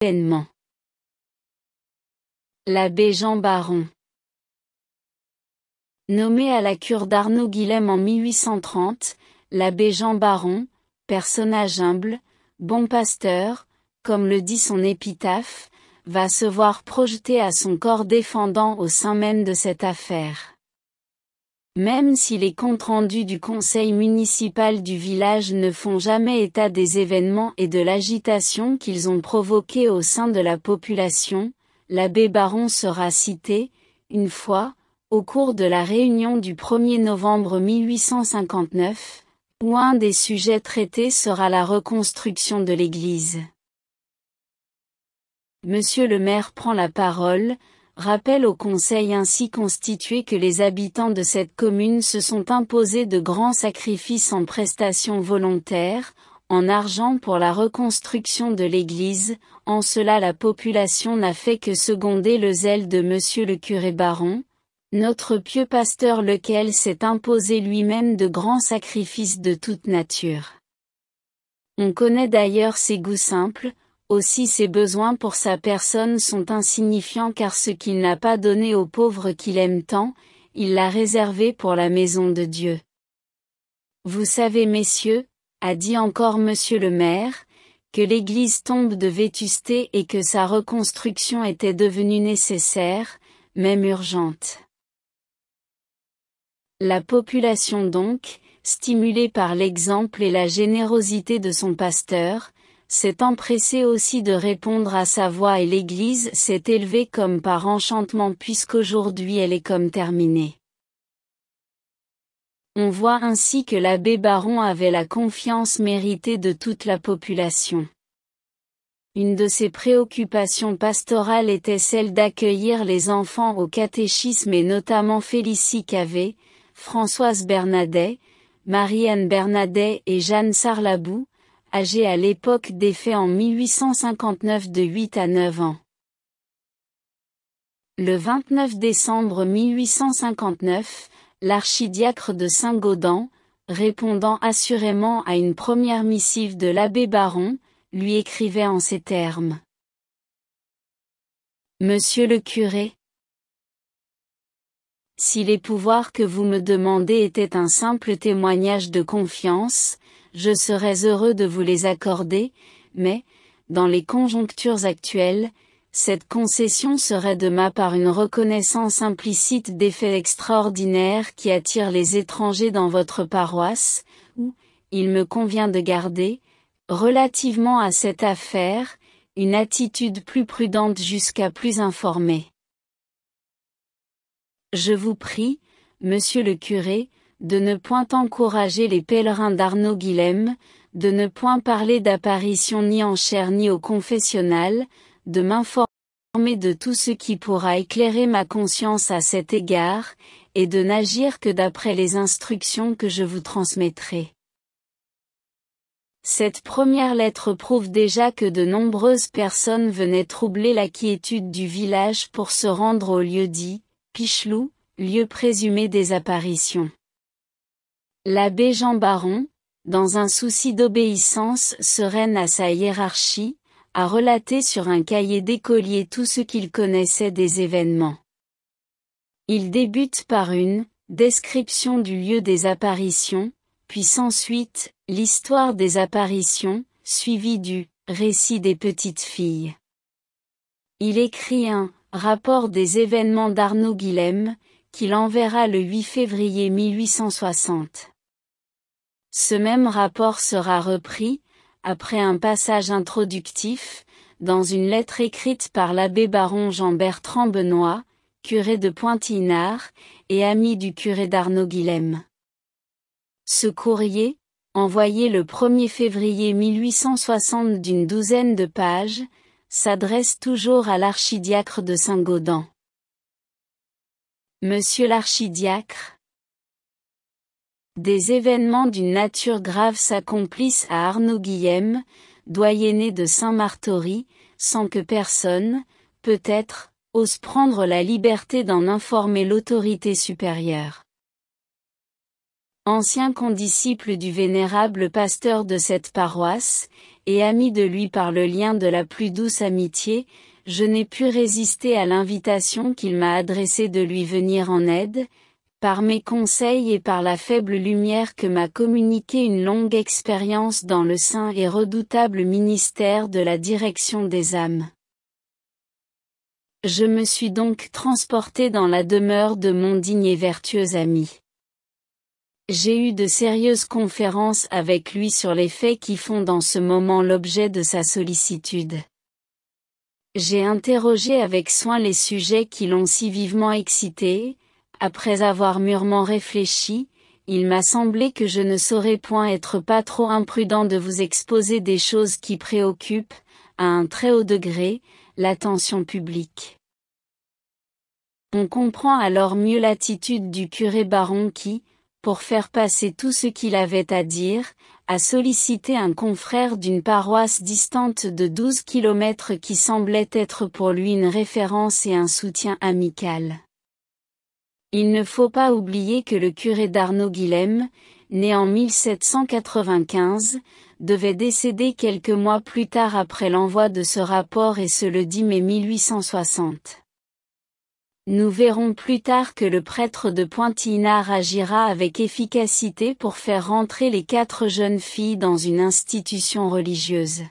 événements. L'abbé Jean Baron. Nommé à la cure d'Arnaud Guilhem en 1830, l'abbé Jean Baron, personnage humble, bon pasteur, comme le dit son épitaphe, va se voir projeté à son corps défendant au sein même de cette affaire. Même si les comptes rendus du conseil municipal du village ne font jamais état des événements et de l'agitation qu'ils ont provoqués au sein de la population, l'abbé Baron sera cité, une fois, au cours de la réunion du 1er novembre 1859, où un des sujets traités sera la reconstruction de l'église. Monsieur le maire prend la parole, rappelle au conseil ainsi constitué que les habitants de cette commune se sont imposés de grands sacrifices en prestations volontaires, en argent pour la reconstruction de l'église, en cela la population n'a fait que seconder le zèle de monsieur le curé Baron, notre pieux pasteur lequel s'est imposé lui-même de grands sacrifices de toute nature. On connaît d'ailleurs ses goûts simples, aussi ses besoins pour sa personne sont insignifiants car ce qu'il n'a pas donné aux pauvres qu'il aime tant, il l'a réservé pour la maison de Dieu. Vous savez messieurs, a dit encore monsieur le maire, que l'église tombe de vétusté et que sa reconstruction était devenue nécessaire, même urgente. La population donc, stimulée par l'exemple et la générosité de son pasteur, s'est empressée aussi de répondre à sa voix et l'église s'est élevée comme par enchantement puisqu'aujourd'hui elle est comme terminée. On voit ainsi que l'abbé Baron avait la confiance méritée de toute la population. Une de ses préoccupations pastorales était celle d'accueillir les enfants au catéchisme et notamment Félicie Cavé, Françoise Bernadet, Marie-Anne Bernadet et Jeanne Sarlabou, âgées à l'époque des faits en 1859 de 8 à 9 ans. Le 29 décembre 1859, l'archidiacre de Saint-Gaudens, répondant assurément à une première missive de l'abbé Baron, lui écrivait en ces termes. Monsieur le curé, si les pouvoirs que vous me demandez étaient un simple témoignage de confiance, je serais heureux de vous les accorder, mais, dans les conjonctures actuelles, cette concession serait de ma part une reconnaissance implicite des faits extraordinaires qui attirent les étrangers dans votre paroisse, où, il me convient de garder, relativement à cette affaire, une attitude plus prudente jusqu'à plus informée. Je vous prie, monsieur le curé, de ne point encourager les pèlerins d'Arnaud Guilhem, de ne point parler d'apparition ni en chair ni au confessionnal, de m'informer de tout ce qui pourra éclairer ma conscience à cet égard, et de n'agir que d'après les instructions que je vous transmettrai. Cette première lettre prouve déjà que de nombreuses personnes venaient troubler la quiétude du village pour se rendre au lieu dit, Pichelou, lieu présumé des apparitions. L'abbé Jean Baron, dans un souci d'obéissance sereine à sa hiérarchie, a relaté sur un cahier d'écolier tout ce qu'il connaissait des événements. Il débute par une description du lieu des apparitions, puis s'ensuite l'histoire des apparitions, suivie du récit des petites filles. Il écrit un rapport des événements d'Arnaud Guilhem, qu'il enverra le 8 février 1860. Ce même rapport sera repris, après un passage introductif, dans une lettre écrite par l'abbé Baron Jean-Bertrand Benoît, curé de Pointe-Inard, et ami du curé d'Arnaud Guilhem. Ce courrier, envoyé le 1er février 1860 d'une douzaine de pages, s'adresse toujours à l'archidiacre de Saint-Gaudens. Monsieur l'archidiacre, des événements d'une nature grave s'accomplissent à Arnaud Guilhem, doyenné de Saint-Martory, sans que personne, peut-être, ose prendre la liberté d'en informer l'autorité supérieure. ancien condisciple du vénérable pasteur de cette paroisse, et ami de lui par le lien de la plus douce amitié, je n'ai pu résister à l'invitation qu'il m'a adressée de lui venir en aide, par mes conseils et par la faible lumière que m'a communiquée une longue expérience dans le saint et redoutable ministère de la direction des âmes. Je me suis donc transporté dans la demeure de mon digne et vertueux ami. J'ai eu de sérieuses conférences avec lui sur les faits qui font dans ce moment l'objet de sa sollicitude. J'ai interrogé avec soin les sujets qui l'ont si vivement excité. Après avoir mûrement réfléchi, il m'a semblé que je ne saurais point être pas trop imprudent de vous exposer des choses qui préoccupent, à un très haut degré, l'attention publique. On comprend alors mieux l'attitude du curé baron qui, pour faire passer tout ce qu'il avait à dire, a sollicité un confrère d'une paroisse distante de 12 kilomètres qui semblait être pour lui une référence et un soutien amical. Il ne faut pas oublier que le curé d'Arnaud-Guilhem, né en 1795, devait décéder quelques mois plus tard après l'envoi de ce rapport et ce le 10 mai 1860. Nous verrons plus tard que le prêtre de Pointinard agira avec efficacité pour faire rentrer les 4 jeunes filles dans une institution religieuse.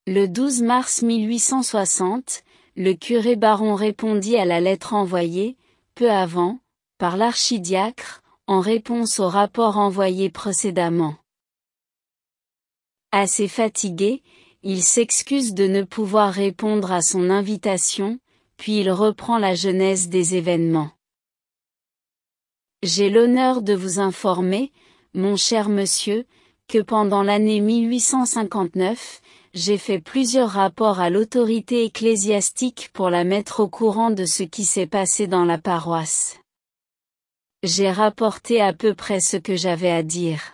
Le 12 mars 1860, le curé baron répondit à la lettre envoyée, peu avant, par l'archidiacre, en réponse au rapport envoyé précédemment. Assez fatigué, il s'excuse de ne pouvoir répondre à son invitation, puis il reprend la genèse des événements. J'ai l'honneur de vous informer, mon cher monsieur, que pendant l'année 1859, j'ai fait plusieurs rapports à l'autorité ecclésiastique pour la mettre au courant de ce qui s'est passé dans la paroisse. J'ai rapporté à peu près ce que j'avais à dire.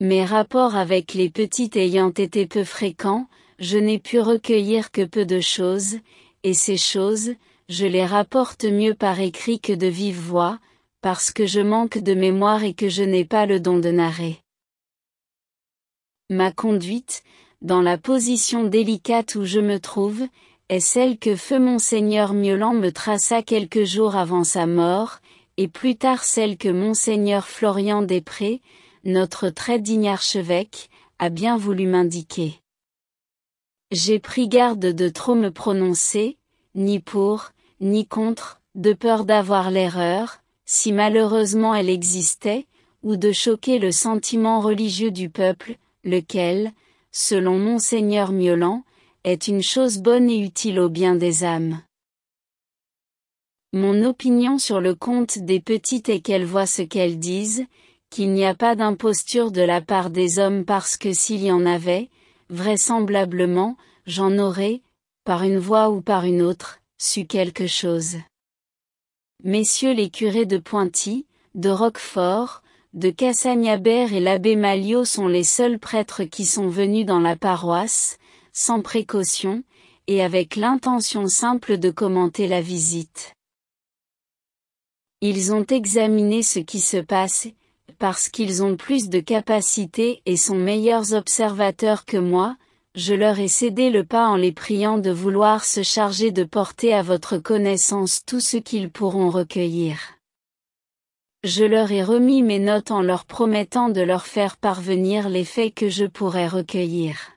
Mes rapports avec les petites ayant été peu fréquents, je n'ai pu recueillir que peu de choses, et ces choses, je les rapporte mieux par écrit que de vive voix, parce que je manque de mémoire et que je n'ai pas le don de narrer. Ma conduite, dans la position délicate où je me trouve, est celle que feu Monseigneur Miolan me traça quelques jours avant sa mort, et plus tard celle que Monseigneur Florian Després, notre très digne archevêque, a bien voulu m'indiquer. J'ai pris garde de trop me prononcer, ni pour, ni contre, de peur d'avoir l'erreur, si malheureusement elle existait, ou de choquer le sentiment religieux du peuple, lequel, selon Monseigneur Miolan, est une chose bonne et utile au bien des âmes. Mon opinion sur le compte des petites est qu'elles voient ce qu'elles disent, qu'il n'y a pas d'imposture de la part des hommes parce que s'il y en avait, vraisemblablement, j'en aurais, par une voie ou par une autre, su quelque chose. Messieurs les curés de Pointy, de Roquefort, de Cassagnabert et l'abbé Malliot sont les seuls prêtres qui sont venus dans la paroisse, sans précaution, et avec l'intention simple de commenter la visite. Ils ont examiné ce qui se passe, parce qu'ils ont plus de capacité et sont meilleurs observateurs que moi, je leur ai cédé le pas en les priant de vouloir se charger de porter à votre connaissance tout ce qu'ils pourront recueillir. Je leur ai remis mes notes en leur promettant de leur faire parvenir les faits que je pourrais recueillir.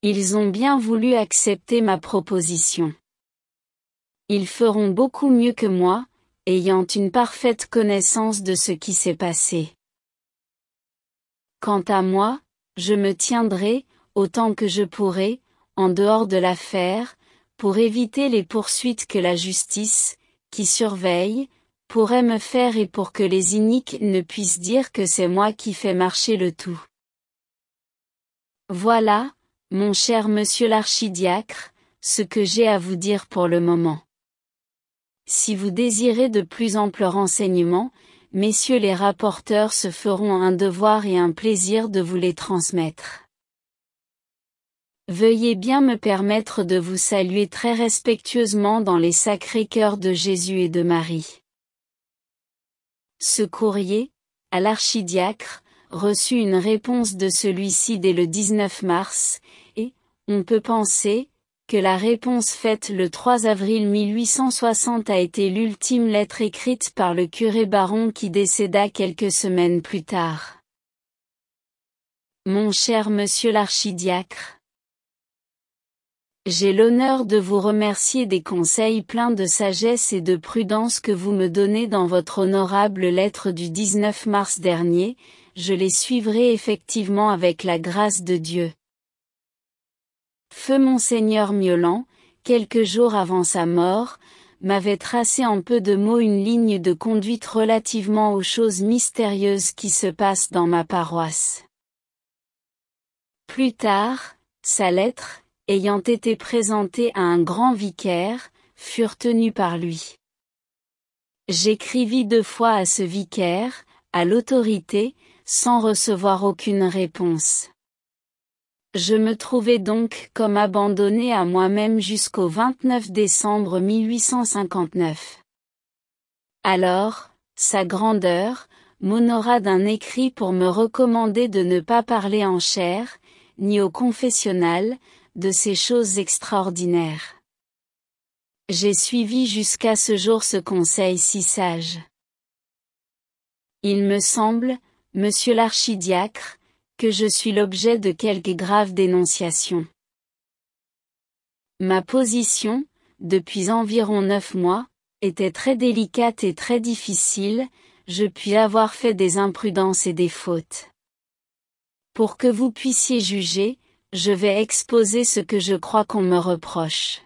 Ils ont bien voulu accepter ma proposition. Ils feront beaucoup mieux que moi, ayant une parfaite connaissance de ce qui s'est passé. Quant à moi, je me tiendrai, autant que je pourrai, en dehors de l'affaire, pour éviter les poursuites que la justice, qui surveille, pourrait me faire et pour que les iniques ne puissent dire que c'est moi qui fais marcher le tout. Voilà, mon cher monsieur l'archidiacre, ce que j'ai à vous dire pour le moment. Si vous désirez de plus amples renseignements, messieurs les rapporteurs se feront un devoir et un plaisir de vous les transmettre. Veuillez bien me permettre de vous saluer très respectueusement dans les sacrés cœurs de Jésus et de Marie. Ce courrier, à l'archidiacre, reçut une réponse de celui-ci dès le 19 mars, et, on peut penser, que la réponse faite le 3 avril 1860 a été l'ultime lettre écrite par le curé Baron qui décéda quelques semaines plus tard. Mon cher monsieur l'archidiacre, j'ai l'honneur de vous remercier des conseils pleins de sagesse et de prudence que vous me donnez dans votre honorable lettre du 19 mars dernier, je les suivrai effectivement avec la grâce de Dieu. Feu Monseigneur Miolan, quelques jours avant sa mort, m'avait tracé en peu de mots une ligne de conduite relativement aux choses mystérieuses qui se passent dans ma paroisse. Plus tard, sa lettre, ayant été présentée à un grand vicaire, furent tenues par lui. J'écrivis 2 fois à ce vicaire, à l'autorité, sans recevoir aucune réponse. Je me trouvais donc comme abandonné à moi-même jusqu'au 29 décembre 1859. Alors, sa grandeur, m'honora d'un écrit pour me recommander de ne pas parler en chaire, ni au confessionnal, de ces choses extraordinaires. J'ai suivi jusqu'à ce jour ce conseil si sage. Il me semble, monsieur l'archidiacre, que je suis l'objet de quelque grave dénonciation. Ma position, depuis environ 9 mois, était très délicate et très difficile, je puis avoir fait des imprudences et des fautes. Pour que vous puissiez juger, je vais exposer ce que je crois qu'on me reproche.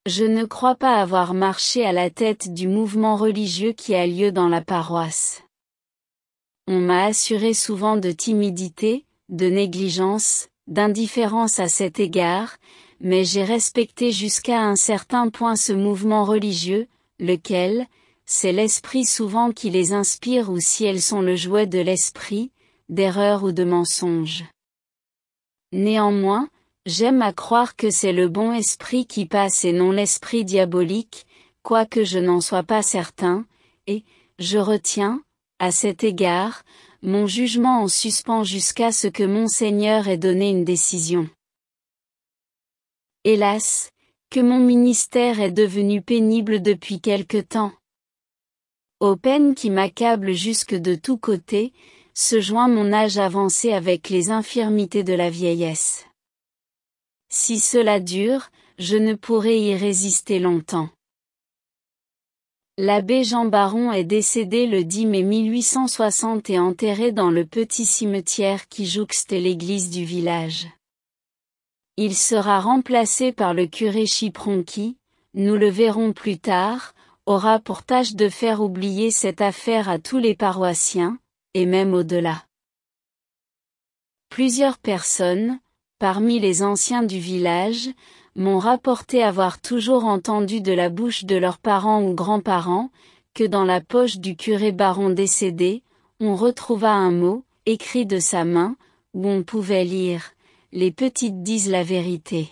Je ne crois pas avoir marché à la tête du mouvement religieux qui a lieu dans la paroisse. On m'a assuré souvent de timidité, de négligence, d'indifférence à cet égard, mais j'ai respecté jusqu'à un certain point ce mouvement religieux, lequel, c'est l'esprit souvent qui les inspire ou si elles sont le jouet de l'esprit, d'erreur ou de mensonge. Néanmoins, j'aime à croire que c'est le bon esprit qui passe et non l'esprit diabolique, quoique je n'en sois pas certain, et, je retiens, à cet égard, mon jugement en suspens jusqu'à ce que Monseigneur ait donné une décision. Hélas, que mon ministère est devenu pénible depuis quelque temps. Aux peines qui m'accablent jusque de tous côtés, se joint mon âge avancé avec les infirmités de la vieillesse. Si cela dure, je ne pourrai y résister longtemps. L'abbé Jean Baron est décédé le 10 mai 1860 et enterré dans le petit cimetière qui jouxte l'église du village. Il sera remplacé par le curé Chipron qui, nous le verrons plus tard, aura pour tâche de faire oublier cette affaire à tous les paroissiens, et même au-delà. Plusieurs personnes, parmi les anciens du village, m'ont rapporté avoir toujours entendu de la bouche de leurs parents ou grands-parents, que dans la poche du curé Baron décédé, on retrouva un mot, écrit de sa main, où on pouvait lire « Les petites disent la vérité ».